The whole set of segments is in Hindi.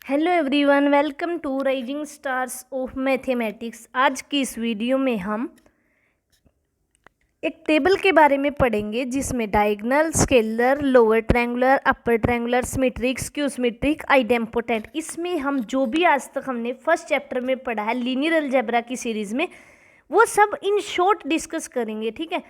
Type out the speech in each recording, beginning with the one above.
Hello everyone, welcome to rising stars of mathematics. आज की इस वीडियो में हम एक टेबल के बारे में पढ़ेंगे जिसमें diagonal, scalar, lower triangular, upper triangular, symmetric, skew symmetric, idempotent. इसमें हम जो भी आज तक हमने फर्स्ट चैप्टर में पढ़ा है लीनियर अलजेब्रा की सीरीज में, वो सब इन शॉर्ट डिस्कस करेंगे। ठीक है,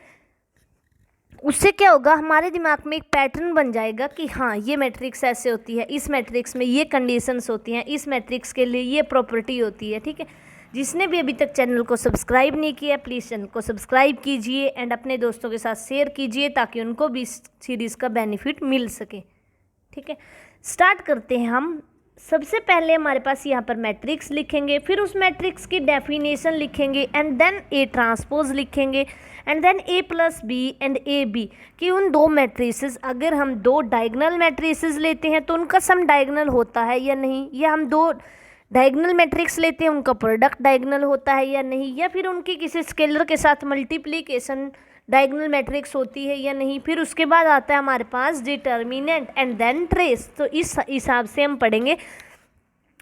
उससे क्या होगा, हमारे दिमाग में एक पैटर्न बन जाएगा कि हाँ, ये मैट्रिक्स ऐसे होती है, इस मैट्रिक्स में ये कंडीशंस होती हैं, इस मैट्रिक्स के लिए ये प्रॉपर्टी होती है। ठीक है, जिसने भी अभी तक चैनल को सब्सक्राइब नहीं किया प्लीज़ चैनल को सब्सक्राइब कीजिए एंड अपने दोस्तों के साथ शेयर कीजिए ताकि उनको भी इस सीरीज़ का बेनिफिट मिल सके। ठीक है, स्टार्ट करते हैं हम। सबसे पहले हमारे पास यहाँ पर मैट्रिक्स लिखेंगे, फिर उस मैट्रिक्स की डेफिनेशन लिखेंगे एंड देन ए ट्रांसपोज लिखेंगे and then A plus B and A B कि उन दो मैट्रिसेस, अगर हम दो डायगोनल मैट्रिसेस लेते हैं तो उनका सम डायगोनल होता है या नहीं, या हम दो डायगोनल मैट्रिक्स लेते हैं उनका प्रोडक्ट डायगोनल होता है या नहीं, या फिर उनकी किसी स्केलर के साथ मल्टीप्लिकेशन डायगोनल मैट्रिक्स होती है या नहीं। फिर उसके बाद आता है हमारे पास डिटर्मिनेंट एंड देन ट्रेस। तो इस हिसाब से हम पढ़ेंगे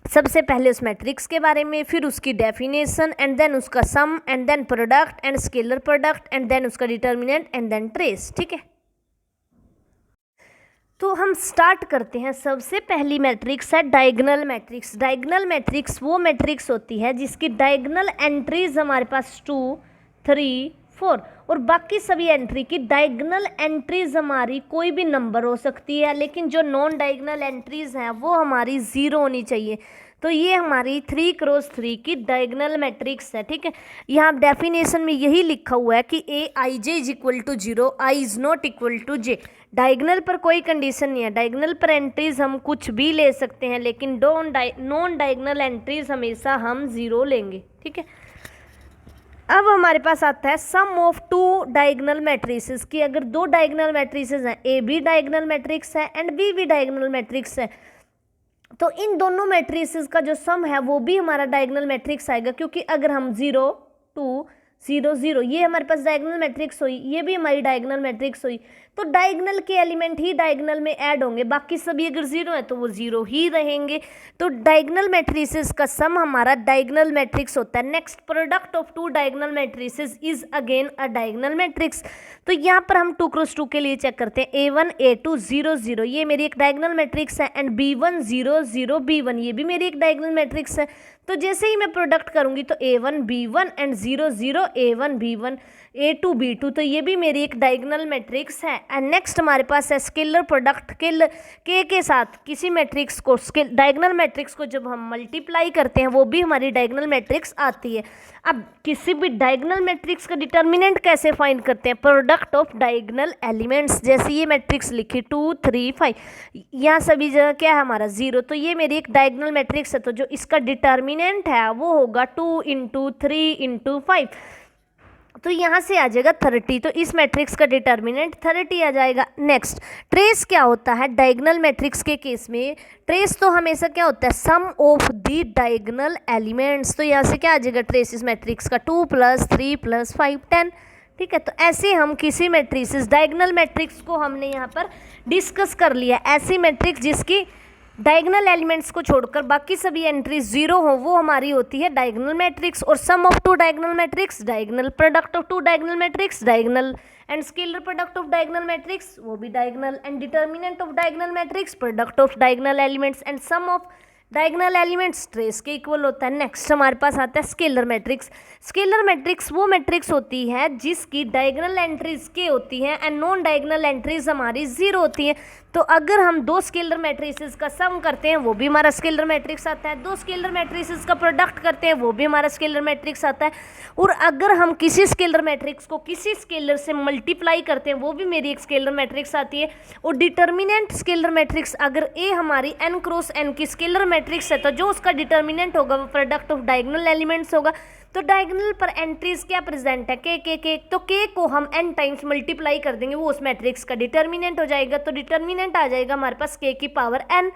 सबसे पहले उस मैट्रिक्स के बारे में, फिर उसकी डेफिनेशन एंड देन उसका sum and then product and scalar product and then उसका डिटर्मिनेंट एंड देन ट्रेस। ठीक है, तो हम स्टार्ट करते हैं। सबसे पहली मैट्रिक्स है डायगोनल मैट्रिक्स। डायगोनल मैट्रिक्स वो मैट्रिक्स होती है जिसकी डायगोनल एंट्रीज हमारे पास 2, 3, 4 और बाकी सभी एंट्री की डायगोनल एंट्रीज हमारी कोई भी नंबर हो सकती है, लेकिन जो नॉन डायगोनल एंट्रीज हैं वो हमारी 0 होनी चाहिए। तो ये हमारी 3 क्रॉस 3 की डायगोनल मैट्रिक्स है। ठीक है, यहाँ डेफिनेशन में यही लिखा हुआ है कि a I J is equal to 0, i is not equal to j. Diagonal पर कोई कंडीशन नहीं है, डायगोनल पर एंट्रीज हम कुछ भी ले सकते हैं, लेकिन नॉन डायगोनल एंट्रीज हमेशा हम 0 लेंगे। ठीक है, अब हमारे पास आता है sum of two diagonal matrices की। अगर दो डायगोनल मैट्रिसेस हैं, ए भी डायगोनल मैट्रिक्स है एंड बी भी डायगोनल मैट्रिक्स है, तो इन दोनों मैट्रिसेस का जो सम है वो भी हमारा डायगोनल मैट्रिक्स आएगा। क्योंकि अगर हम 0, 2, 0, 0 ये हमारे पास डायगोनल मैट्रिक्स हुई, ये भी हमारी डायगोनल मैट्रिक्स हुई, तो डायगोनल के एलिमेंट ही डायगोनल में ऐड होंगे, बाकी सभी अगर 0 है तो वो 0 ही रहेंगे। तो डायगोनल मैट्रिसेस का सम हमारा डायगोनल मैट्रिक्स होता है। Next, product of two diagonal matrices is again a diagonal matrix. तो यहाँ पर हम 2 क्रॉस 2 के लिए चेक करते हैं। A1, A2, 0, 0 ये मेरी एक डायगोनल मैट्रिक्स है एंड B1, 0, 0, B1 ये भी मेरी एक डायगोनल मैट्रिक्स है। तो जैसे ही मैं प्रोडक्ट करूंगी तो A1, B1 and 0, 0, A1, B1, A2, B2, तो ये भी मेरी एक डायगोनल मैट्रिक्स है। एंड नेक्स्ट हमारे पास है स्केलर प्रोडक्ट। के साथ किसी मैट्रिक्स को, डायगोनल मैट्रिक्स को जब हम मल्टीप्लाई करते हैं वो भी हमारी डायगोनल मैट्रिक्स आती है। अब किसी भी डायगोनल मैट्रिक्स का डिटर्मिनेंट कैसे फाइंड करते हैं? Product of diagonal elements. जैसे ये मैट्रिक्स लिखी 2, 3, 5, यहाँ सभी जगह क्या है हमारा 0, तो ये मेरी एक डायगोनल मैट्रिक्स है। तो जो इसका डिटर्मिनेंट है वो होगा 2 इंटू 3 इंटू 5, तो यहाँ से आ जाएगा 30। तो इस मैट्रिक्स का डिटर्मिनेंट 30 आ जाएगा। नेक्स्ट, ट्रेस क्या होता है डायगोनल मैट्रिक्स के केस में? ट्रेस तो हमेशा क्या होता है, sum of the diagonal elements. तो यहाँ से क्या आ जाएगा ट्रेस इस मैट्रिक्स का, 2 + 3 + 5, 10। ठीक है, तो ऐसे हम किसी मैट्रिक्स, डायगोनल मैट्रिक्स को हमने यहाँ पर डिस्कस कर लिया। ऐसी मैट्रिक्स जिसकी डायगोनल एलिमेंट्स को छोड़कर बाकी सभी एंट्रीज 0 हो वो हमारी होती है डायगोनल मैट्रिक्स। और sum of two diagonal matrix diagonal, product of two diagonal matrix diagonal and scalar product of diagonal matrix वो भी diagonal and determinant of diagonal matrix product of diagonal elements and sum of diagonal elements trace के इक्वल होता है। नेक्स्ट हमारे पास आता है स्केलर मैट्रिक्स। स्केलर मैट्रिक्स वो मैट्रिक्स होती है जिसकी डायगोनल एंट्रीज के होती हैं एंड नॉन डायगोनल एंट्रीज हमारी 0 होती हैं। तो अगर हम दो स्केलर मैट्रिसेस का सम करते हैं वो भी हमारा स्केलर मैट्रिक्स आता है, दो स्केलर मैट्रिसेस का प्रोडक्ट करते हैं वो भी हमारा स्केलर मैट्रिक्स आता है, और अगर हम किसी स्केलर मैट्रिक्स को किसी स्केलर से मल्टीप्लाई करते हैं वो भी मेरी एक स्केलर मैट्रिक्स आती है। और डिटर्मिनेंट स्केलर मैट्रिक्स, अगर ए हमारी n क्रॉस n की स्केलर मैट्रिक्स है तो जो उसका डिटर्मिनेंट होगा वो प्रोडक्ट ऑफ डायगोनल एलिमेंट्स होगा। तो डायगोनल पर एंट्रीज क्या प्रेजेंट है, के, तो के को हम n टाइम्स मल्टीप्लाई कर देंगे वो उस मैट्रिक्स का डिटर्मिनेंट हो जाएगा। तो डिटर्मिनेंट आ जाएगा हमारे पास k की पावर n।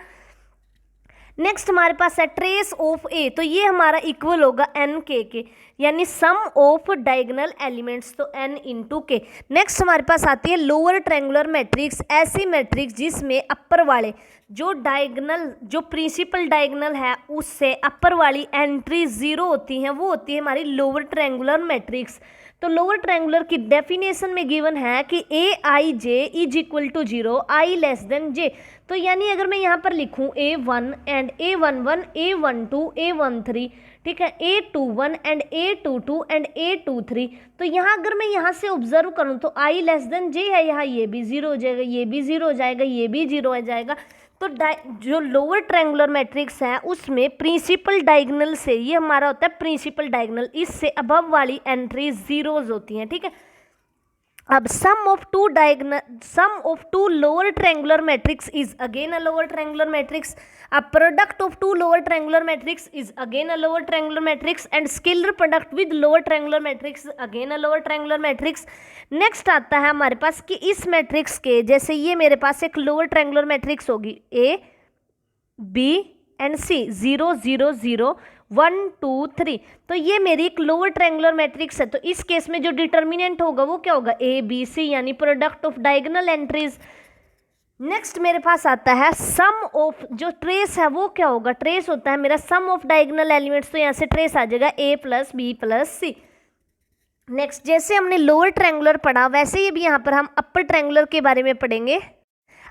नेक्स्ट हमारे पास है ट्रेस ऑफ ए, तो ये हमारा इक्वल होगा एन के, यानी सम ऑफ डायगोनल एलिमेंट्स, तो एन इंटू के। नेक्स्ट हमारे पास आती है लोअर ट्रायंगुलर मैट्रिक्स, ऐसी मैट्रिक्स जिसमें अपर वाले जो डायगोनल, जो प्रिंसिपल डायगोनल है उससे अपर वाली एंट्री जीरो होती हैं, वो होती है हमारी लोअर ट्रायंगुलर मैट्रिक्स। तो लोअर ट्रायंगुलर की डेफिनेशन में गिवन है कि a I J is equal to zero, I less than j. तो यानी अगर मैं यहाँ पर लिखूँ A1 and A11, A12, A13, ठीक है, A21 and A22 and A23, तो यहाँ अगर मैं यहाँ से ऑब्जर्व करूँ तो I लेस देन J है, यहाँ ये भी जीरो हो जाएगा, ये भी जीरो हो जाएगा, ये भी जीरो हो जाएगा। तो जो लोअर ट्रायंगुलर मैट्रिक्स है उसमें प्रिंसिपल डायगोनल से, ये हमारा होता है प्रिंसिपल डायगोनल, इससे अबव वाली एंट्री जीरोज होती हैं, ठीक है। अब sum of two lower triangular matrix is again a lower triangular matrix, a product of two lower triangular matrix is again a lower triangular matrix, and scalar product with lower triangular matrix again a lower triangular matrix. Next आता है हमारे पास कि इस मैट्रिक्स के, जैसे ये मेरे पास एक लोअर ट्रायंगुलर मैट्रिक्स होगी A B एंड C, 0 0 0 1 2 3, तो ये मेरी एक लोअर ट्रायंगुलर मैट्रिक्स है। तो इस केस में जो डिटर्मिनेंट होगा वो क्या होगा, A B C, यानी product of diagonal entries. Next मेरे पास आता है सम ऑफ, जो ट्रेस है वो क्या होगा, ट्रेस होता है मेरा सम ऑफ डायगोनल एलिमेंट्स, तो यहाँ से ट्रेस आ जाएगा A plus B plus C। Next जैसे हमने लोअर ट्रायंगुलर पढ़ा वैसे ही भी यहाँ पर हम अपर ट्रायंगुलर के बारे में पढ़ेंगे।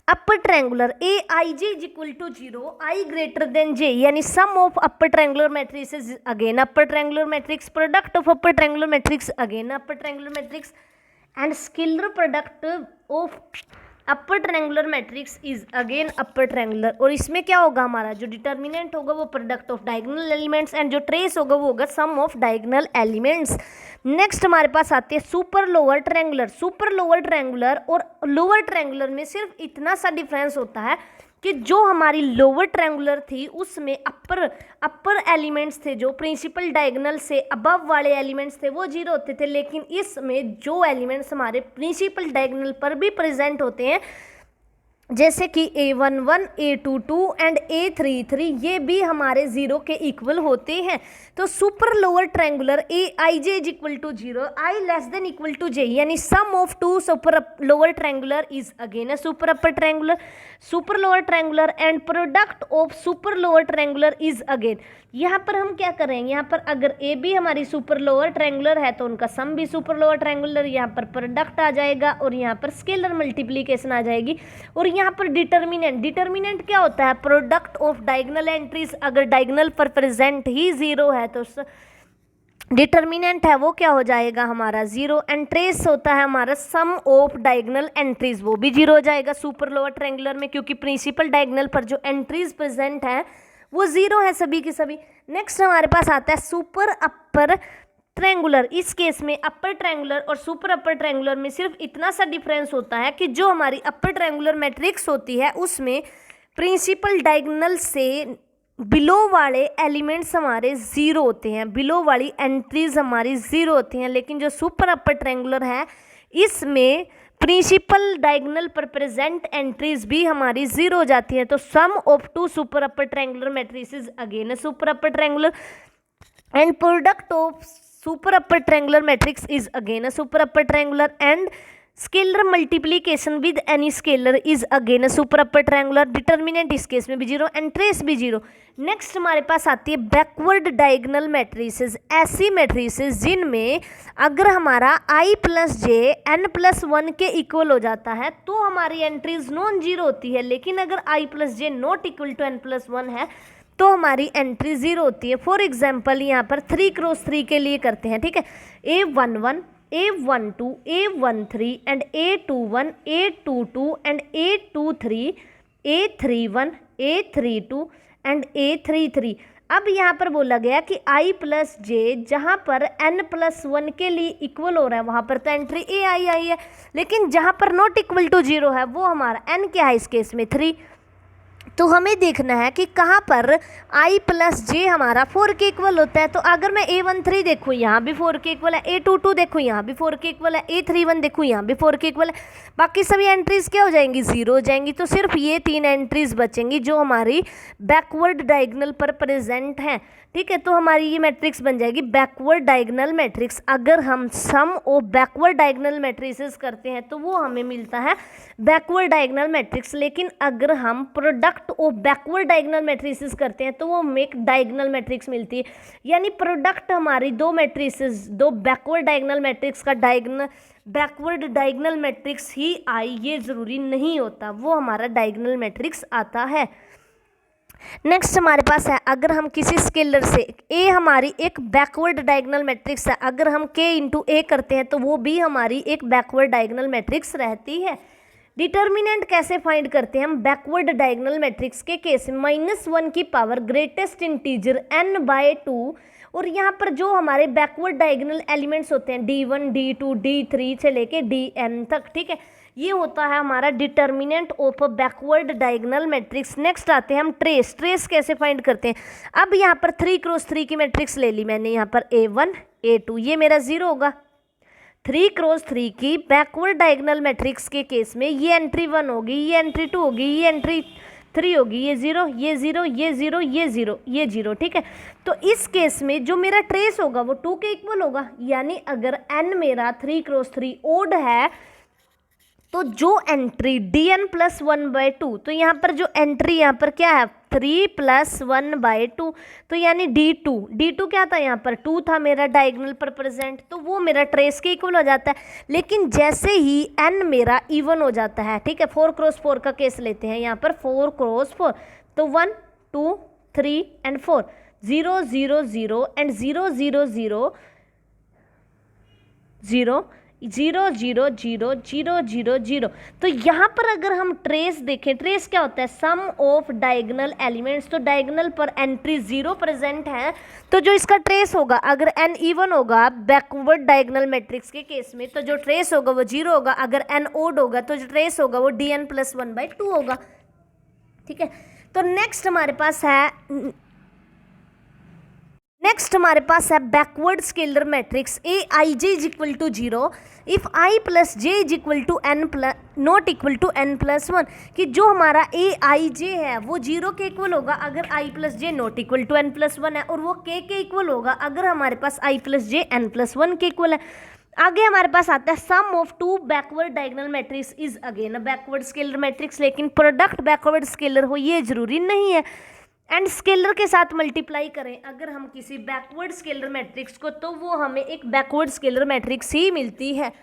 Upper triangular A I J is equal to zero, I greater than J, यानी sum of upper triangular matrix again upper triangular matrix, product of upper triangular matrix again upper triangular matrix, and scalar product of upper triangular matrix is again upper triangular. और इसमें क्या होगा, हमारा जो डिटर्मिनेंट होगा वो product of diagonal elements, and जो ट्रेस होगा वो होगा sum of diagonal elements. Next हमारे पास आती है super lower triangular. Super lower triangular और लोअर ट्रायंगुलर में सिर्फ इतना सा डिफरेंस होता है कि जो हमारी लोअर ट्रायंगुलर थी उसमें अपर एलिमेंट्स थे, जो प्रिंसिपल डायगोनल से अबव वाले एलिमेंट्स थे वो जीरो होते थे, लेकिन इसमें जो एलिमेंट्स हमारे प्रिंसिपल डायगोनल पर भी प्रेजेंट होते हैं, जैसे कि A11, A22 एंड A33, ये भी हमारे जीरो के इक्वल होते हैं। तो super lower triangular A I J is equal to zero, I less than equal to J, यानी sum of two super lower triangular is again a super upper triangular, super lower triangular, and product of super lower triangular is again. यहाँ पर हम क्या करेंगे, यहाँ पर अगर ए भी हमारी सुपर लोअर ट्रायंगुलर है तो उनका सम भी सुपर लोअर ट्रायंगुलर, यहाँ पर प्रोडक्ट आ जाएगा और यहाँ पर स्केलर मल्टीप्लीकेशन आ जाएगी। और यहाँ पर डिटर्मिनेंट क्या होता है, प्रोडक्ट ऑफ डायगोनल एंट्रीज, अगर डायगोनल पर प्रेजेंट ही जीरो है तो डिटर्मिनेंट है वो क्या हो जाएगा हमारा जीरो, एंड ट्रेस होता है हमारा सम ऑफ डायगोनल एंट्रीज, वो भी जीरो हो जाएगा सुपर लोअर ट्रायंगुलर में, क्योंकि प्रिंसिपल डायगोनल पर जो एंट्रीज प्रेजेंट है वो जीरो है सभी की सभी। नेक्स्ट हमारे पास आता है सुपर अपर ट्रायंगुलर। इस केस में अपर ट्रायंगुलर और सुपर अपर ट्रायंगुलर में सिर्फ इतना सा डिफरेंस होता है कि जो हमारी अपर ट्रायंगुलर मैट्रिक्स होती है उसमें प्रिंसिपल डायगोनल से बिलो वाले एलिमेंट्स हमारे जीरो होते हैं, बिलो वाली एंट्रीज हमारी जीरो होती हैं, लेकिन जो सुपर अपर ट्रायंगुलर है इसमें प्रिंसिपल डायगोनल पर प्रेजेंट एंट्रीज भी हमारी जीरो हो जाती है। तो sum of two super upper triangular matrices again super upper triangular, and product of super upper triangular matrix is again super upper triangular, and scalar multiplication with any scalar is again super upper triangular. Determinant इस केस में भी जीरो एंड ट्रेस भी जीरो। नेक्स्ट हमारे पास आती है बैकवर्ड डायगोनल मैट्रिसेस, ऐसी मैट्रिसेस जिनमें अगर हमारा i plus J n plus 1 के इक्वल हो जाता है तो हमारी एंट्रीज नॉन जीरो होती है, लेकिन अगर i plus J not equal to n plus 1 है तो हमारी एंट्री जीरो होती है। फॉर एग्जाम्पल यहाँ पर 3x3 के लिए करते हैं, ठीक है, A11, A12, A13 and A21, A22 and A23, A31, A32 and A33। अब यहाँ पर बोला गया कि i प्लस जे जहाँ पर n प्लस 1 के लिए इक्वल हो रहा है वहाँ पर तो एंट्री ए आई है, लेकिन जहाँ पर नॉट इक्वल टू जीरो है वो हमारा n क्या है इस केस में 3। तो हमें देखना है कि कहाँ पर i प्लस जे हमारा 4 के इक्वल होता है। तो अगर मैं A13 देखूँ यहाँ भी 4 के इक्वल है, A22 देखूँ यहाँ भी 4 के इक्वल है, A31 देखूँ यहाँ भी 4 के इक्वल है, बाकी सभी एंट्रीज क्या हो जाएंगी, 0 हो जाएंगी। तो सिर्फ ये 3 एंट्रीज बचेंगी जो हमारी बैकवर्ड डायगोनल पर प्रेजेंट हैं। ठीक है, तो हमारी ये मैट्रिक्स बन जाएगी बैकवर्ड डायगोनल मैट्रिक्स। अगर हम सम ऑफ बैकवर्ड डायगोनल मैट्रिसेस करते हैं तो वो हमें मिलता है बैकवर्ड डायगोनल मैट्रिक्स। लेकिन अगर हम product of backward diagonal matrices करते हैं तो वो हमें एक डायगोनल मैट्रिक्स मिलती है। यानी प्रोडक्ट हमारी दो मैट्रिसेस, दो बैकवर्ड डायगोनल मैट्रिक्स का बैकवर्ड डायगोनल मैट्रिक्स ही आई, ये ज़रूरी नहीं होता, वो हमारा डायगोनल मैट्रिक्स आता है। नेक्स्ट हमारे पास है, अगर हम किसी स्केलर से ए हमारी एक बैकवर्ड डायगोनल मैट्रिक्स है, अगर हम k इंटू ए करते हैं तो वो भी हमारी एक बैकवर्ड डायगोनल मैट्रिक्स रहती है। डिटर्मिनेंट कैसे फाइंड करते हैं हम बैकवर्ड डायगोनल मैट्रिक्स के केस में, -1 की पावर ग्रेटेस्ट इंटीजर n/2, और यहाँ पर जो हमारे बैकवर्ड डायगोनल एलिमेंट्स होते हैं d1 d2 d3 से लेके dn तक। ठीक है, ये होता है हमारा determinant of a backward diagonal matrix. Next आते हैं हम ट्रेस कैसे फाइंड करते हैं। अब यहाँ पर 3x3 की मैट्रिक्स ले ली मैंने, यहाँ पर a1 a2, ये मेरा 0 होगा। 3x3 की बैकवर्ड डायगोनल मैट्रिक्स के केस में ये एंट्री 1 होगी, ये एंट्री 2 होगी, ये एंट्री 3 होगी, ये 0 ये 0 ये 0 ये 0 ये 0। ठीक है, तो इस केस में जो मेरा ट्रेस होगा वो 2 के इक्वल होगा। यानी अगर n मेरा 3x3 ओड है तो जो एंट्री dn + 1/2, तो यहाँ पर जो एंट्री यहाँ पर क्या है 3 + 1/2, तो यानी d2 क्या था, यहाँ पर 2 था मेरा डायगोनल पर प्रेजेंट, तो वो मेरा ट्रेस के इक्वल हो जाता है। लेकिन जैसे ही n मेरा इवन हो जाता है, ठीक है, 4x4 का केस लेते हैं, यहाँ पर 4x4, तो 1 2 3 एंड 4, 0 0 0 एंड 0 0 0 0 0 0 0 0 0 0। तो यहाँ पर अगर हम ट्रेस देखें, ट्रेस क्या होता है, सम ऑफ डायगोनल एलिमेंट्स। तो डायगोनल पर एंट्री 0 प्रेजेंट है, तो जो इसका ट्रेस होगा, अगर n इवन होगा बैकवर्ड डायगोनल मैट्रिक्स के केस में, तो जो ट्रेस होगा वो 0 होगा। अगर n ओड होगा तो जो ट्रेस होगा वो dn + 1/2 होगा। ठीक है, तो नेक्स्ट हमारे पास है backward scalar matrix aij = 0 if i + j = n not equal to n + 1, कि जो हमारा aij है वो 0 के इक्वल होगा अगर i + j not equal to n + 1 है, और वो k के इक्वल होगा अगर हमारे पास i + j n + 1 के इक्वल है। आगे हमारे पास आता है sum of 2 backward diagonal matrix is again a backward scalar matrix. लेकिन प्रोडक्ट बैकवर्ड स्केलर हो ये जरूरी नहीं है। एंड स्केलर के साथ मल्टीप्लाई करें अगर हम किसी बैकवर्ड स्केलर मैट्रिक्स को, तो वो हमें एक बैकवर्ड स्केलर मैट्रिक्स ही मिलती है।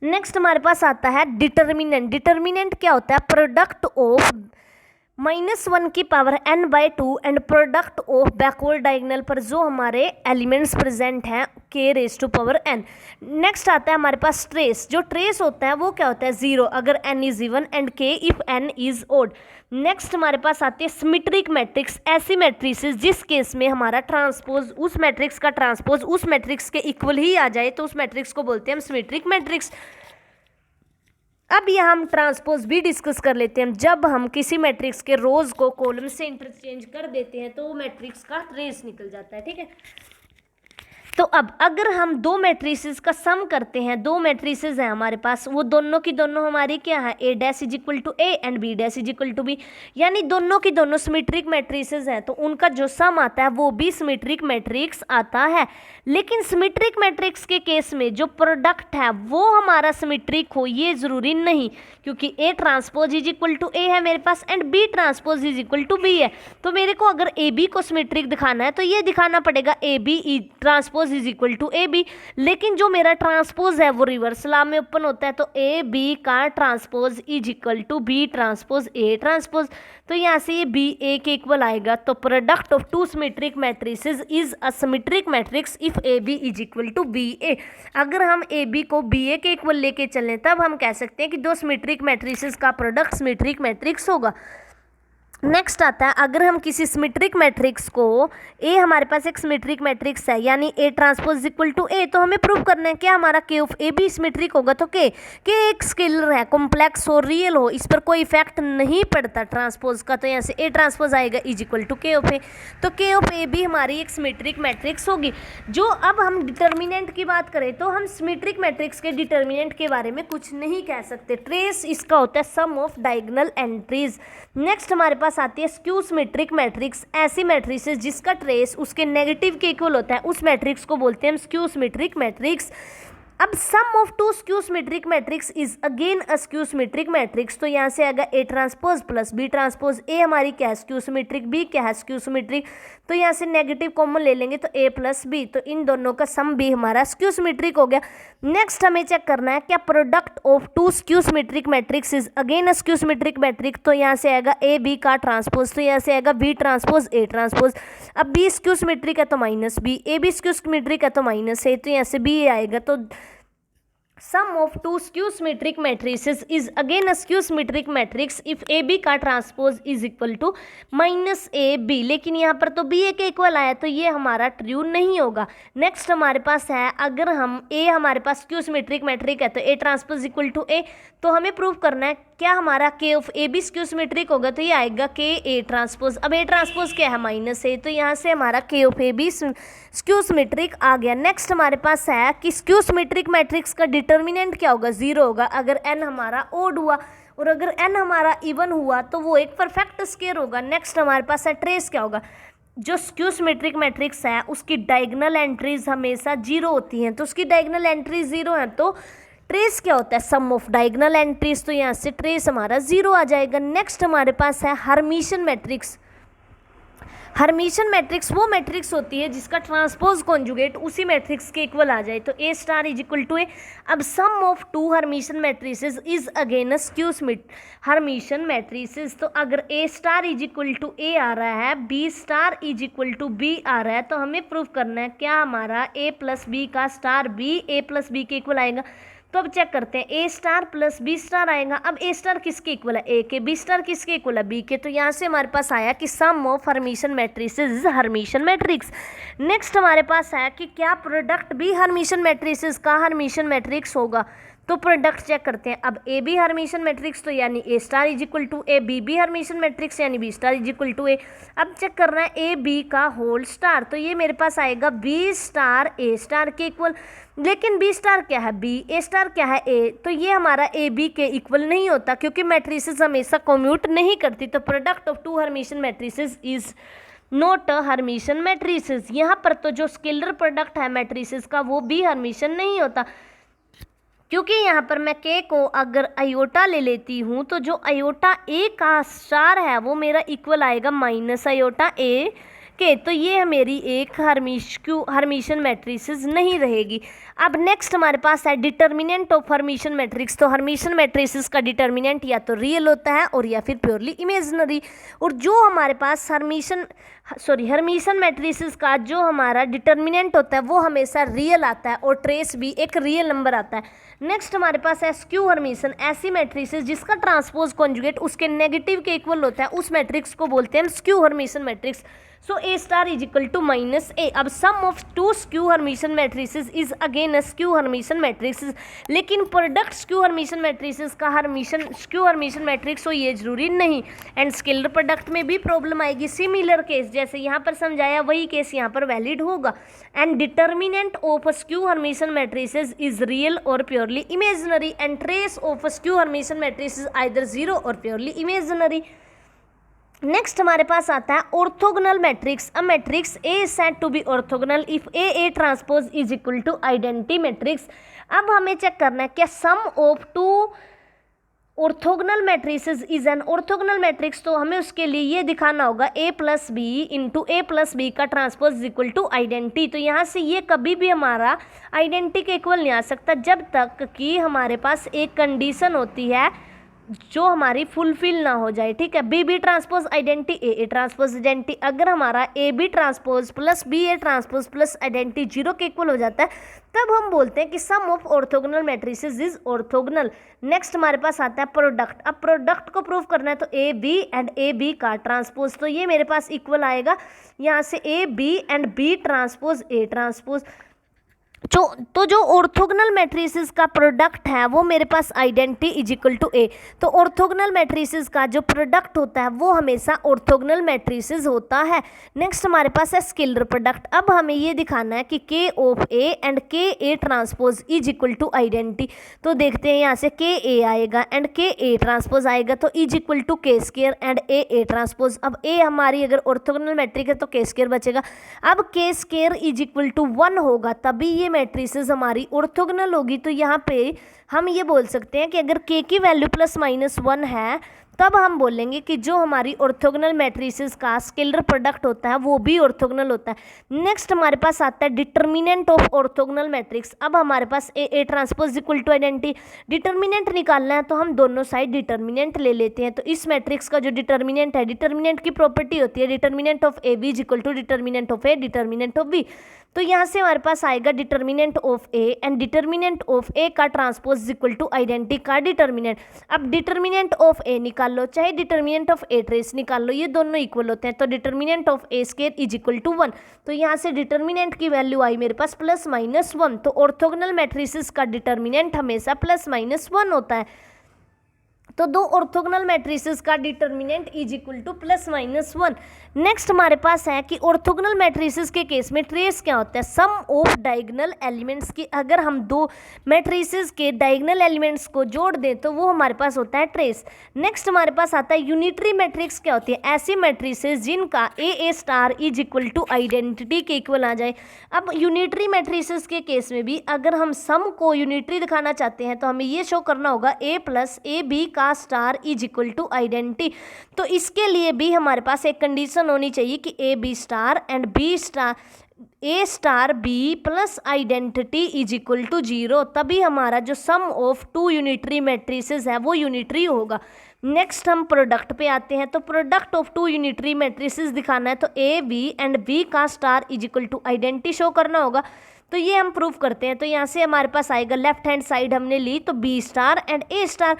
नेक्स्ट हमारे पास आता है डिटर्मिनेंट। डिटर्मिनेंट क्या होता है, प्रोडक्ट ऑफ -1 की power n/2 and product of backward diagonal पर जो हमारे एलिमेंट्स प्रेजेंट हैं k⁻n। नेक्स्ट आता है हमारे पास ट्रेस। जो ट्रेस होता है वो क्या होता है, 0 अगर n is even and k if n is odd. Next हमारे पास आती है सिमेट्रिक मैट्रिक्स, ऐसी मैट्रिसेस जिस केस में हमारा ट्रांसपोज, उस मैट्रिक्स का ट्रांसपोज उस मैट्रिक्स के इक्वल ही आ जाए, तो उस मैट्रिक्स को बोलते हैं हम सिमेट्रिक मैट्रिक्स। अब यहाँ हम ट्रांसपोज भी डिस्कस कर लेते हैं। जब हम किसी मैट्रिक्स के रोज को कॉलम से इंटरचेंज कर देते हैं तो वो मैट्रिक्स का ट्रेस निकल जाता है। ठीक है, तो अब अगर हम दो मैट्रिसेस का सम करते हैं, दो मैट्रिसेस हैं हमारे पास, वो दोनों की दोनों हमारी क्या है, a' = a and b' = b, यानी दोनों की दोनों सिमेट्रिक मैट्रिसेस हैं, तो उनका जो सम आता है वो भी सिमेट्रिक मैट्रिक्स आता है। लेकिन सिमेट्रिक मैट्रिक्स के केस में जो प्रोडक्ट है वो हमारा सिमेट्रिक हो ये ज़रूरी नहीं, क्योंकि A⁻= A है मेरे पास एंड B⁻= B है। तो मेरे को अगर AB को सिमेट्रिक दिखाना है तो ये दिखाना पड़ेगा AB⁻= AB, लेकिन जो मेरा ट्रांसपोज है वो रिवर्स लॉ में ओपन होता है, तो AB का ट्रांसपोज = B⁻A ट्रांसपोज। तो यहाँ से ये B A के इक्वल आएगा। तो product of 2 symmetric matrices is a symmetric matrix if AB = BA। अगर हम AB को BA के इक्वल लेके चलें तब हम कह सकते हैं कि दो सिमेट्रिक मैट्रिसेस का प्रोडक्ट सिमेट्रिक मैट्रिक्स होगा। नेक्स्ट आता है, अगर हम किसी सिमेट्रिक मैट्रिक्स को, ए हमारे पास एक सिमेट्रिक मैट्रिक्स है यानी ए ट्रांसपोज इक्वल टू ए, तो हमें प्रूव करना है क्या हमारा के ऑफ ए भी सिमेट्रिक होगा। तो के एक स्केलर है, कॉम्प्लेक्स हो, रियल हो, इस पर कोई इफेक्ट नहीं पड़ता ट्रांसपोज का, तो यहाँ से ए ट्रांसपोज आएगा इज इक्वल टू के ऑफ ए। तो के ऑफ ए भी हमारी एक सिमेट्रिक मैट्रिक्स होगी। जो अब हम डिटर्मिनेंट की बात करें तो हम सिमेट्रिक मैट्रिक्स के डिटर्मिनेंट के बारे में कुछ नहीं कह सकते। ट्रेस इसका होता है sum of diagonal entries. Next हमारे पास आती है स्क्यू सिमेट्रिक मैट्रिक्स, ऐसी मैट्रिक्स जिसका ट्रेस उसके नेगेटिव के इक्वल होता है, उस मैट्रिक्स को बोलते हैं हम स्क्यू सिमेट्रिक मैट्रिक्स। अब sum of two skew symmetric matrix is again a skew symmetric matrix, तो यहाँ से आएगा A transpose plus B transpose. A हमारी क्या है स्क्यू सिमेट्रिक, बी क्या है स्क्यू सिमेट्रिक, तो यहाँ से नेगेटिव कॉमन ले लेंगे तो ए प्लस बी, तो इन दोनों का सम भी हमारा स्क्यू सिमेट्रिक हो गया। नेक्स्ट हमें चेक करना है क्या product of two skew symmetric matrix is again a skew symmetric matrix, तो यहाँ से आएगा ए बी का ट्रांसपोज, तो यहाँ से आएगा बी ट्रांसपोज ए ट्रांसपोज। अब बी स्क्यू सिमेट्रिक है तो minus B, A B skew symmetric है तो माइनस ए, तो यहाँ से बी आएगा। तो sum of two skew symmetric matrices is again a skew symmetric matrix if AB का transpose is equal to minus A B, लेकिन यहाँ पर तो बी ए के इक्वल आया तो ये हमारा ट्रू नहीं होगा। नेक्स्ट हमारे पास है, अगर हम ए हमारे पास स्क्यू सिमेट्रिक मैट्रिक है तो A transpose equal to A, तो हमें प्रूव करना है क्या हमारा के of A B skew symmetric होगा, तो ये आएगा के ए ट्रांसपोज। अब ए ट्रांसपोज क्या है माइनस ए, तो यहाँ से हमारा के of A B skew symmetric आ गया। नेक्स्ट हमारे पास है कि स्क्यू सिमेट्रिक मैट्रिक्स का डिटर्मिनेंट क्या होगा, जीरो होगा अगर एन हमारा ओड हुआ, और अगर एन हमारा इवन हुआ तो वो एक परफेक्ट स्क्वायर होगा। नेक्स्ट हमारे पास है ट्रेस क्या होगा, जो स्क्यू सिमेट्रिक मैट्रिक्स है उसकी डायगोनल एंट्रीज हमेशा जीरो होती हैं, तो उसकी डायगोनल एंट्रीज जीरो है तो ट्रेस क्या होता है सम ऑफ डायगोनल एंट्रीज, तो यहाँ से ट्रेस हमारा जीरो आ जाएगा। नेक्स्ट हमारे पास है हर्मिशन मैट्रिक्स। हर्मिशन मैट्रिक्स वो मैट्रिक्स होती है जिसका ट्रांसपोज कॉन्जुगेट उसी मैट्रिक्स के इक्वल आ जाए, तो A star is equal to A. अब sum of two Hermitian matrices is again skew hermitian matrices, तो अगर A star is equal to A आ रहा है, B star is equal to B आ रहा है, तो हमें प्रूव करना है क्या हमारा ए प्लस बी का star B A plus B के इक्वल आएगा। तो अब चेक करते हैं, A star plus B star आएगा। अब ए स्टार किसके इक्वल है, ए के, बी स्टार किसके इक्वल है, बी के, तो यहाँ से हमारे पास आया कि sum of hermitian matrices hermitian matrix. Next हमारे पास है कि क्या प्रोडक्ट भी हर्मिशन मैट्रिसेस का हर्मिशन मैट्रिक्स होगा, तो प्रोडक्ट चेक करते हैं। अब ए बी हर्मिशन मैट्रिक्स तो यानी A star is equal to A, B B hermitian matrix यानी B star is equal to A. अब चेक करना है ए बी का होल स्टार, तो ये मेरे पास आएगा बी स्टार ए स्टार के इक्वल, लेकिन बी स्टार क्या है बी, ए स्टार क्या है ए, तो ये हमारा ए बी के इक्वल नहीं होता क्योंकि मैट्रिसेस हमेशा कम्यूट नहीं करती, तो product of two Hermitian matrices is not a Hermitian matrices. यहाँ पर तो जो स्केलर प्रोडक्ट है मैट्रिसेस का वो भी हर्मिशन नहीं होता, क्योंकि यहाँ पर मैं के को अगर आयोटा ले लेती हूँ तो जो आयोटा ए का स्टार है वो मेरा इक्वल आएगा माइनस आयोटा ए के, तो ये मेरी एक हर्मिशन मैट्रिसेस नहीं रहेगी। अब नेक्स्ट हमारे पास है डिटर्मिनेंट ऑफ हर्मिशन मैट्रिक्स, तो हर्मिशन मैट्रिसेस का डिटर्मिनेंट या तो रियल होता है और या फिर प्योरली इमेजिनरी, और जो हमारे पास हर्मिशन मैट्रिसेस का जो हमारा डिटर्मिनेंट होता है वो हमेशा रियल आता है और ट्रेस भी एक रियल नंबर आता है। नेक्स्ट हमारे पास है स्क्यू हर्मिशन, ऐसी मैट्रिसेस जिसका ट्रांसपोज कॉन्जुगेट उसके नेगेटिव के इक्वल होता है, उस मैट्रिक्स को बोलते हैं skew hermitian matrix. So A star is equal to minus A. अब sum of two skew hermitian matrices is again a skew hermitian matrix, लेकिन प्रोडक्ट स्क्यू हर्मिशन मैट्रिसेस का स्क्यू हर्मिशन मैट्रिक्स हो ये जरूरी नहीं, एंड स्केलर प्रोडक्ट में भी प्रॉब्लम आएगी। सिमिलर केस जैसे यहाँ पर समझाया वही केस यहाँ पर वैलिड होगा। And determinant of skew hermitian matrices is real और purely imaginary, and trace of skew hermitian matrices either zero और प्योरली इमेजिनरी। नेक्स्ट हमारे पास आता है orthogonal matrix. A matrix A is said to be orthogonal if A transpose is equal to identity matrix. अब हमें चेक करना है क्या sum of two orthogonal matrices is an orthogonal matrix, तो हमें उसके लिए ये दिखाना होगा A plus B into A plus B का transpose is equal to identity. तो यहाँ से ये कभी भी हमारा आइडेंटिटी के इक्वल नहीं आ सकता जब तक कि हमारे पास एक कंडीशन होती है जो हमारी फुलफिल ना हो जाए, ठीक है। B B transpose identity A A transpose identity, अगर हमारा A B transpose plus B A transpose plus identity 0 के इक्वल हो जाता है, तब हम बोलते हैं कि sum of orthogonal matrices is orthogonal. Next हमारे पास आता है प्रोडक्ट। अब प्रोडक्ट को प्रूव करना है तो A B and A B का ट्रांसपोज, तो ये मेरे पास इक्वल आएगा यहाँ से A B and B transpose A transpose. तो जो ऑर्थोगोनल मैट्रिसेस का प्रोडक्ट है वो मेरे पास identity is equal to A. तो ऑर्थोगोनल मैट्रिसेस का जो प्रोडक्ट होता है वो हमेशा ऑर्थोगोनल मैट्रिसेस होता है। नेक्स्ट हमारे पास है स्केलर प्रोडक्ट। अब हमें ये दिखाना है कि के of A and K A transpose is equal to identity. तो देखते हैं यहाँ से के ए आएगा एंड के ए ट्रांसपोज आएगा, तो इज इक्वल टू के square and A A transpose. अब ए हमारी अगर ऑर्थोगोनल मैट्रिक है तो के स्केयर बचेगा। अब के स्केयर इज इक्वल टू 1 होगा तभी ये मैट्रिसेस हमारी ऑर्थोगोनल होगी। तो यहाँ पे हम ये बोल सकते हैं कि अगर k की वैल्यू +-1 है तब हम बोलेंगे कि जो हमारी ऑर्थोगोनल मैट्रिसेस का स्केलर प्रोडक्ट होता है वो भी ऑर्थोगोनल होता है। नेक्स्ट हमारे पास आता है डिटर्मिनेंट ऑफ ऑर्थोगोनल मैट्रिक्स। अब हमारे पास A A transpose equal to identity, determinant निकालना है तो हम दोनों साइड डिटर्मिनेंट ले लेते हैं। तो इस मैट्रिक्स का जो डिटर्मिनेंट है, डिटर्मिनेंट की प्रॉपर्टी होती है determinant of A B is equal to determinant of A determinant of B. तो यहाँ से हमारे पास आएगा determinant of A and determinant of A का ट्रांसपोज इक्वल टू आइडेंटिटी का डिटर्मिनेंट। अब डिटर्मिनेंट ऑफ ए निकाल लो चाहे डिटर्मिनेंट ऑफ ए ट्रेस निकाल लो, ये दोनों इक्वल होते हैं। तो determinant of A square is equal to 1। तो यहाँ से डिटर्मिनेंट की वैल्यू आई मेरे पास +-1। तो ऑर्थोगोनल मैट्रिसेस का डिटर्मिनेंट हमेशा +-1 होता है। तो दो ऑर्थोगोनल मैट्रिसेस का determinant is equal to +-1। Next हमारे पास है कि ऑर्थोगोनल मैट्रिसेस के केस में ट्रेस क्या होता है, सम ऑफ डायगोनल एलिमेंट्स की। अगर हम दो मैट्रिसेस के डायगोनल एलिमेंट्स को जोड़ दें तो वो हमारे पास होता है ट्रेस। नेक्स्ट हमारे पास आता है यूनिटरी मैट्रिक्स क्या होती है, ऐसी मैट्रिसेस जिनका A star is equal to identity के इक्वल आ जाए। अब यूनिटरी मैट्रिसेस के केस में भी अगर हम सम को यूनिटरी दिखाना चाहते हैं तो हमें ये शो करना होगा a + ab का star is equal to identity. तो इसके लिए भी हमारे पास एक कंडीशन होनी चाहिए कि A B star and B star A star B plus identity is equal to 0, तभी हमारा जो sum of two unitary matrices है वो यूनिटरी होगा। नेक्स्ट हम प्रोडक्ट पे आते हैं। तो product of two unitary matrices दिखाना है तो ए बी एंड बी का star is equal to identity show करना होगा। तो ये हम प्रूव करते हैं। तो यहाँ से हमारे पास आएगा लेफ्ट हैंड साइड हमने ली तो B star and A star.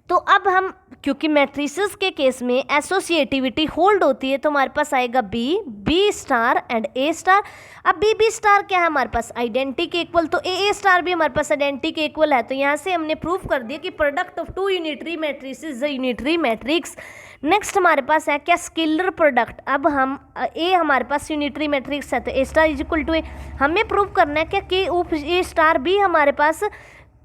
तो अब हम क्योंकि मैट्रिसेस के केस में एसोसिएटिविटी होल्ड होती है तो हमारे पास आएगा B star and A star. अब बी स्टार क्या है हमारे पास आइडेंटिटी के इक्वल, तो ए स्टार भी हमारे पास आइडेंटिटी के इक्वल है। तो यहाँ से हमने प्रूफ कर दिया कि product of two unitary matrices is a unitary matrix. Next हमारे पास है क्या स्केलर प्रोडक्ट। अब हम ए हमारे पास यूनिटरी मैट्रिक्स है तो A star is equal to ए। हमें प्रूव करना है क्या के ऑफ ए स्टार भी हमारे पास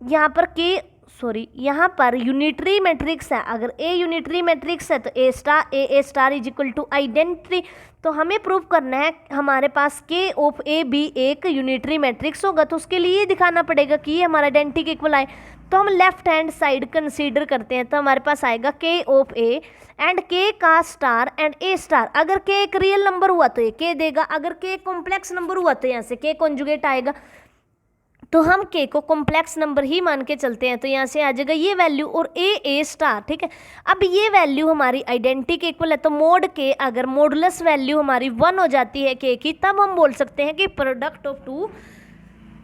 यहाँ पर यूनिटरी मैट्रिक्स है। अगर ए यूनिटरी मैट्रिक्स है तो A star is equal to identity. तो हमें प्रूव करना है हमारे पास के ऑफ ए बी एक यूनिटरी मैट्रिक्स होगा, तो उसके लिए दिखाना पड़ेगा कि ये हमारा आइडेंटिटी के इक्वल आए। तो हम लेफ्ट हैंड साइड कंसीडर करते हैं तो हमारे पास आएगा के ऑफ ए एंड के का स्टार एंड ए स्टार। अगर के एक रियल नंबर हुआ तो ये के देगा, अगर के कॉम्प्लेक्स नंबर हुआ तो यहाँ से के कॉन्जुगेट आएगा। तो हम के को कॉम्प्लेक्स नंबर ही मान के चलते हैं। तो यहाँ से आ जाएगा ये वैल्यू और ए स्टार, ठीक है। अब ये वैल्यू हमारी आइडेंटिटी के इक्वल है तो मोड के अगर मॉडुलस वैल्यू हमारी 1 हो जाती है के की, तब हम बोल सकते हैं कि product of two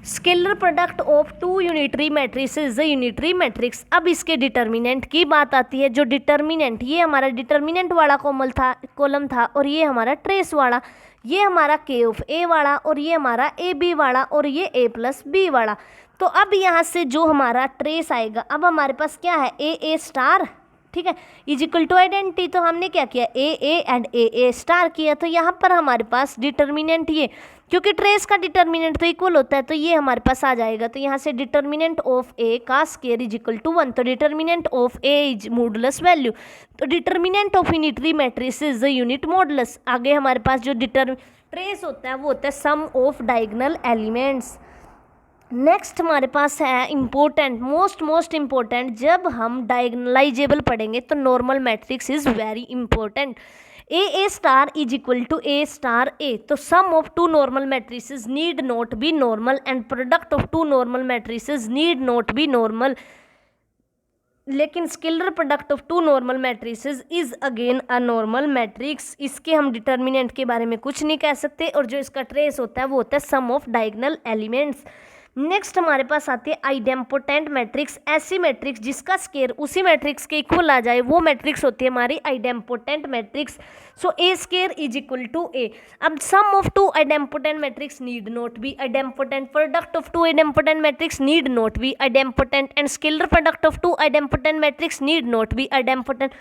scalar product of two unitary matrices unitary matrix. अब इसके डिटर्मिनेंट की बात आती है। जो डिटर्मिनेंट, ये हमारा डिटर्मिनेंट वाला कॉलम था और ये हमारा ट्रेस वाला, ये हमारा के ऑफ ए वाला और ये हमारा ए बी वाला और ये ए प्लस बी वाला। तो अब यहाँ से जो हमारा ट्रेस आएगा, अब हमारे पास क्या है ए स्टार, ठीक है, इज इक्वल टू आइडेंटिटी। तो हमने क्या किया ए एंड ए स्टार किया। तो यहाँ पर हमारे पास डिटर्मिनेंट ये, क्योंकि ट्रेस का डिटर्मिनेंट तो इक्वल होता है तो ये हमारे पास आ जाएगा। तो यहाँ से डिटर्मिनेंट ऑफ ए का स्केयर इज इक्वल टू 1। तो determinant of A is modulus value. तो determinant of unitary matrix is unit modulus. आगे हमारे पास जो ट्रेस होता है वो होता है sum of diagonal elements. Next हमारे पास है इम्पोर्टेंट, मोस्ट इम्पोर्टेंट, जब हम डायगोनलाइजेबल पढ़ेंगे तो normal matrix is very important. A star is equal to A star A. तो sum of two normal matrices need not be normal and product of two normal matrices need not be normal. लेकिन scalar product of two normal matrices is again a normal matrix. इसके हम डिटर्मिनेंट के बारे में कुछ नहीं कह सकते, और जो इसका ट्रेस होता है वो होता है sum of diagonal elements. Next हमारे पास आती है आइडेम्पोटेंट मैट्रिक्स। ऐसी मैट्रिक्स जिसका स्केयर उसी मैट्रिक्स के इक्वल आ जाए वो मैट्रिक्स होती है हमारी idempotent matrix. So A square is equal to A. अब sum of two idempotent matrix need not be idempotent, product of two idempotent matrix need not be idempotent, and scalar product of two idempotent matrix need not be idempotent.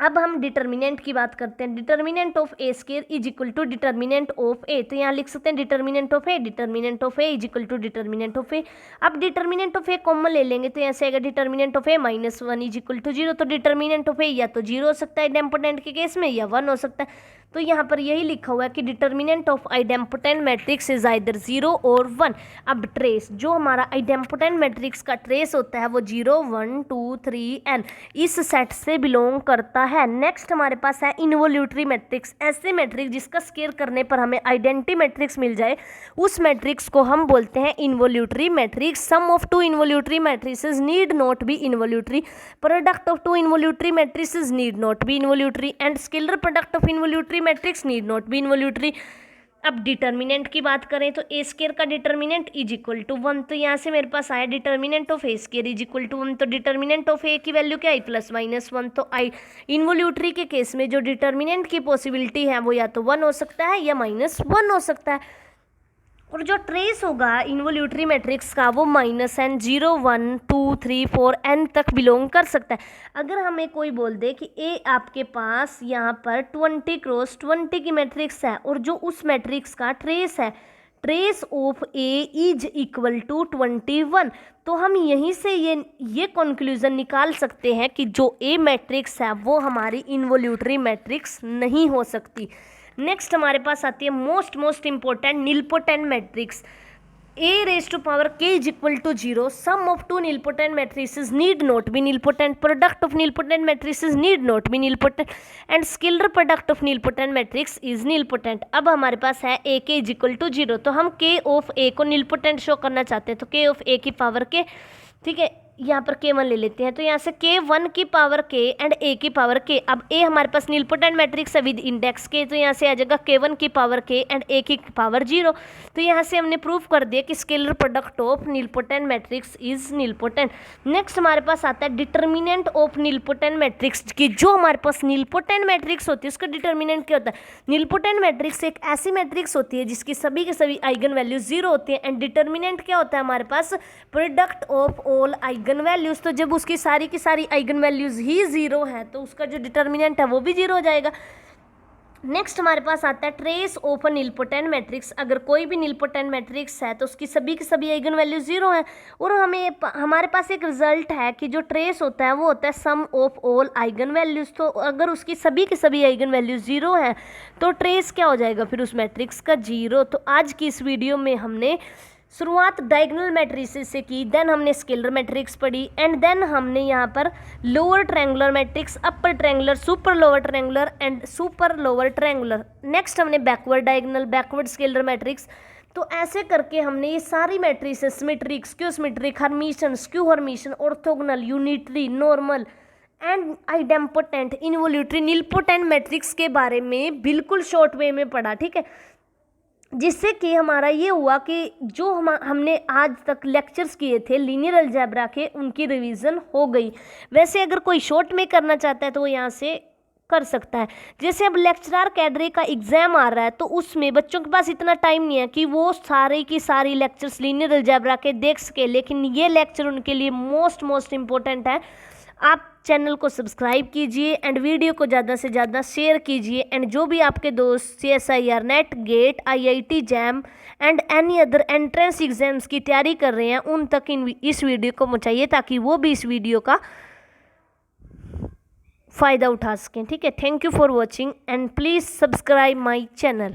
अब हम डिटर्मिनेंट की बात करते हैं। Determinant of A square is equal to determinant of A. तो यहाँ लिख सकते हैं determinant of A is equal to determinant of A. अब डिटर्मिनेंट ऑफ ए कॉमन ले लेंगे तो यहाँ से आएगा determinant of A -1 is equal to 0। तो डिटर्मिनेंट ऑफ ए या तो 0 हो सकता है आइडेम्पोटेंट के केस में, या 1 हो सकता है। तो यहाँ पर यही लिखा हुआ है कि determinant of idempotent matrix is either 0 और 1। अब ट्रेस, जो हमारा आइडेम्पोटेंट मैट्रिक्स का ट्रेस होता है वो 0 1 2 3 n इस सेट से बिलोंग करता है। नेक्स्ट हमारे पास है इन्वोल्यूटरी मैट्रिक्स। ऐसे मैट्रिक्स जिसका स्केयर करने पर हमें आइडेंटिटी मैट्रिक्स मिल जाए उस मैट्रिक्स को हम बोलते हैं involutory matrix. Sum of two involutory matrices need not be involutory, product of two involutory matrices need not be involutory, and scalar product of involutory matrix need not be involutory. अब डिटर्मिनेंट की बात करें तो ए स्केयर का डिटर्मिनेंट इज इक्वल टू 1। तो यहाँ से मेरे पास आया determinant of A square is equal to 1। तो डिटर्मिनेंट ऑफ ए की वैल्यू क्या है +-1। तो आई इन्वोल्यूटरी के केस में जो डिटर्मिनेंट की पॉसिबिलिटी है वो या तो 1 हो सकता है या -1 हो सकता है। और जो ट्रेस होगा इन्वोल्यूटरी मैट्रिक्स का वो -n 0 1 2 3 4 n तक बिलोंग कर सकता है। अगर हमें कोई बोल दे कि ए आपके पास यहाँ पर 20 क्रॉस 20 की मैट्रिक्स है और जो उस मैट्रिक्स का ट्रेस है, trace of A is equal to 21, तो हम यहीं से ये कंक्लूजन निकाल सकते हैं कि जो ए मैट्रिक्स है वो हमारी इन्वोल्यूटरी मैट्रिक्स नहीं हो सकती। नेक्स्ट हमारे पास आती है most important nilpotent matrix. A raise to power k is equal to 0। Sum of two nilpotent matrices need not be nilpotent, product of nilpotent matrices need not be nilpotent, and scalar product of nilpotent matrix is nilpotent. अब हमारे पास है a k is equal to 0। तो हम k ऑफ a को निलपोटेंट शो करना चाहते हैं तो k ऑफ a की पावर k, ठीक है, यहाँ पर k1 ले लेते हैं। तो यहाँ से k1 की पावर k एंड a की पावर k। अब a हमारे पास निलपोटेंट मैट्रिक्स है विद इंडेक्स k, तो यहाँ से आ जाएगा k1 की पावर k एंड a की पावर 0। तो यहाँ से हमने प्रूफ कर दिया कि scalar product of nilpotent matrix is nilpotent. Next हमारे पास आता है डिटर्मिनेंट ऑफ निलपोटेंट मैट्रिक्स की। जो हमारे पास निलपोटेंट मैट्रिक्स होती है उसका डिटर्मिनेंट क्या होता है। निलपोटेंट मैट्रिक्स एक ऐसी मैट्रिक्स होती है जिसकी सभी के सभी आइगन वैल्यू 0 होती है, एंड डिटर्मिनेंट क्या होता है हमारे पास, product of all eigenvalues. तो जब उसकी सारी की सारी आइगन वैल्यूज ही 0 है तो उसका जो डिटर्मिनेंट है वो भी 0 हो जाएगा। नेक्स्ट हमारे पास आता है trace of a nilpotent matrix. अगर कोई भी निलपोटेंट मैट्रिक्स है तो उसकी सभी की सभी आइगन वैल्यू 0 है, और हमारे पास एक रिजल्ट है कि जो ट्रेस होता है वो होता है sum of all eigenvalues. तो अगर उसकी सभी की सभी आइगन वैल्यू 0 है तो ट्रेस क्या हो जाएगा फिर उस मैट्रिक्स का 0। तो आज की इस वीडियो में हमने शुरुआत डायगोनल मैट्रिसेस से की, देन हमने स्केलर मैट्रिक्स पढ़ी, एंड देन हमने यहाँ पर lower triangular matrix, upper triangular, super lower triangular and super lower triangular. Next हमने backward diagonal, backward scalar matrix. तो ऐसे करके हमने ये सारी matrices symmetric, skew symmetric, hermitian, skew hermitian, orthogonal, unitary, normal and idempotent, involutory, nilpotent matrix के बारे में बिल्कुल शॉर्ट वे में पढ़ा, ठीक है। जिससे कि हमारा ये हुआ कि जो हमने आज तक लेक्चर्स किए थे लीनियर अलजेब्रा के उनकी रिवीजन हो गई। वैसे अगर कोई शॉर्ट में करना चाहता है तो वो यहाँ से कर सकता है। जैसे अब लेक्चरर कैडरे का एग्ज़ाम आ रहा है तो उसमें बच्चों के पास इतना टाइम नहीं है कि वो सारे की सारी लेक्चर्स लीनियर अलजेब्रा के देख सके, लेकिन ये लेक्चर उनके लिए मोस्ट इम्पोर्टेंट है। आप चैनल को सब्सक्राइब कीजिए एंड वीडियो को ज़्यादा से ज़्यादा शेयर कीजिए, एंड जो भी आपके दोस्त CSIR NET, GATE, IIT JAM and any other entrance exams की तैयारी कर रहे हैं उन तक इस वीडियो को पहुंचाइए ताकि वो भी इस वीडियो का फ़ायदा उठा सकें, ठीक है। Thank you for watching and please subscribe my channel.